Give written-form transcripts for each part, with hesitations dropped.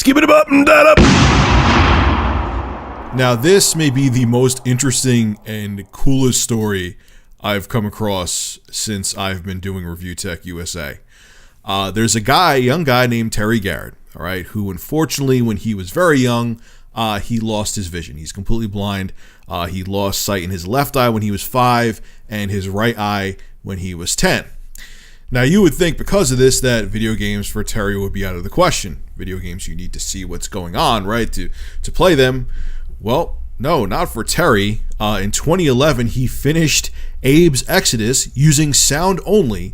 Skip it up and that up. Now, this may be the most interesting and coolest story I've come across since I've been doing Review Tech USA. There's a young guy named Terry Garrett, all right, who unfortunately, when he was very young, he lost his vision. He's completely blind. He lost sight in his left eye when he was 5 and his right eye when he was 10. Now, you would think because of this that video games for Terry would be out of the question. Video games, you need to see what's going on, right, to play them. Well, no, not for Terry. In 2011, he finished Abe's Exodus using sound only,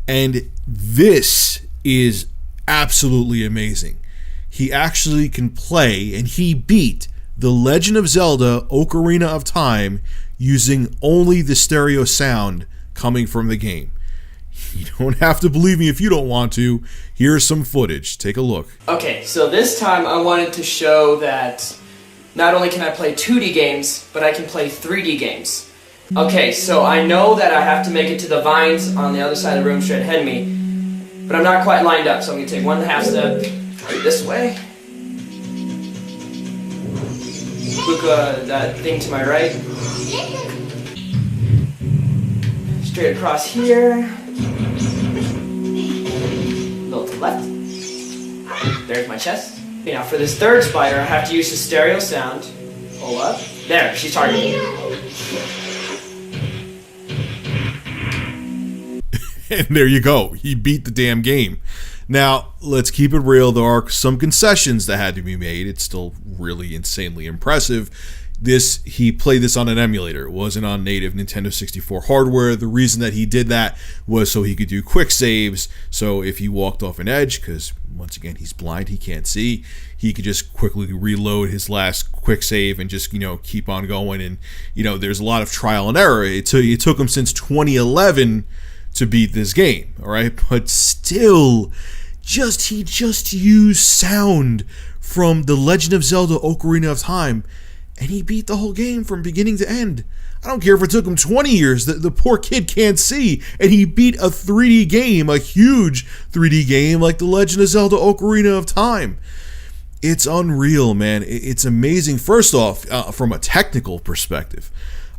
and this is absolutely amazing. He actually can play, and he beat The Legend of Zelda Ocarina of Time using only the stereo sound coming from the game. You don't have to believe me if you don't want to. Here's some footage. Take a look. Okay, so this time I wanted to show that not only can I play 2D games, but I can play 3D games. Okay, so I know that I have to make it to the vines on the other side of the room straight ahead of me, but I'm not quite lined up, so I'm going to take 1.5 step right this way. Look, that thing to my right. Straight across here. A little to the left. There's my chest. Okay, now for this third spider, I have to use the stereo sound. Hold up. There, she's targeting me. And there you go. He beat the damn game. Now, let's keep it real. There are some concessions that had to be made. It's still really insanely impressive. He played this on an emulator. It wasn't on native Nintendo 64 hardware. The reason that he did that was so he could do quick saves. So if he walked off an edge, because once again, he's blind, he can't see, he could just quickly reload his last quick save and just, keep on going. And, there's a lot of trial and error. It took him since 2011 to beat this game, all right? But still, he just used sound from The Legend of Zelda Ocarina of Time, and he beat the whole game from beginning to end. I don't care if it took him 20 years. The poor kid can't see, and he beat a 3D game, a huge 3D game like The Legend of Zelda Ocarina of Time. It's unreal, man. It's amazing. First off, from a technical perspective,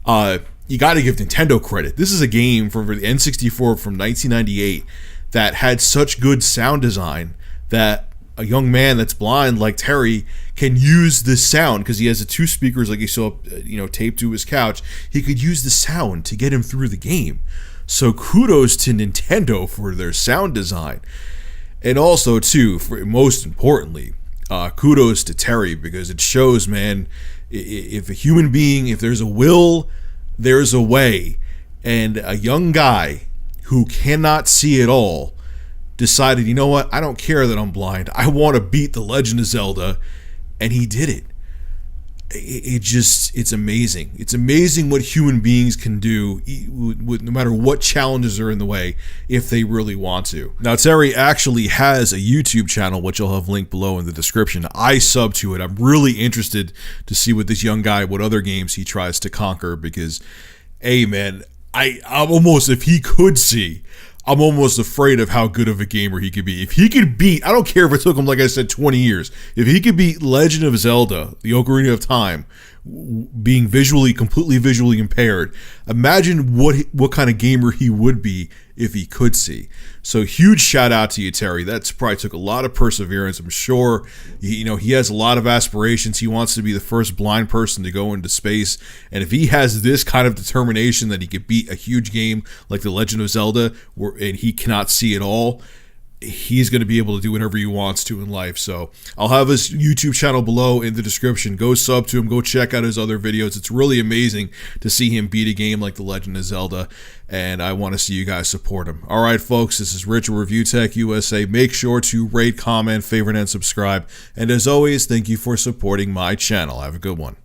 you got to give Nintendo credit. This is a game from the N64 from 1998 that had such good sound design that a young man that's blind like Terry can use the sound, because he has the 2 speakers like you saw, taped to his couch. He could use the sound to get him through the game. So kudos to Nintendo for their sound design. And also, too, most importantly, kudos to Terry, because it shows, man, if a human being, if there's a will, there's a way. And a young guy who cannot see at all decided, you know what, I don't care that I'm blind. I want to beat The Legend of Zelda. And he did it. It's amazing. It's amazing what human beings can do, no matter what challenges are in the way, if they really want to. Now, Terry actually has a YouTube channel, which I'll have linked below in the description. I sub to it. I'm really interested to see what this young guy, what other games he tries to conquer, because, hey, man, I'm almost, if he could see, I'm almost afraid of how good of a gamer he could be. If he could beat, I don't care if it took him, like I said, 20 years. If he could beat Legend of Zelda, the Ocarina of Time, being completely visually impaired, imagine what kind of gamer he would be if he could see. So huge shout out to you, Terry. That's probably took a lot of perseverance. I'm sure, he has a lot of aspirations. He wants to be the first blind person to go into space. And if he has this kind of determination that he could beat a huge game like The Legend of Zelda, and he cannot see at all, he's going to be able to do whatever he wants to in life. So I'll have his YouTube channel below in the description. Go sub to him. Go check out his other videos. It's really amazing to see him beat a game like The Legend of Zelda, and I want to see you guys support him. All right, folks, this is Rich with Review Tech USA. Make sure to rate, comment, favorite, and subscribe. And as always, thank you for supporting my channel. Have a good one.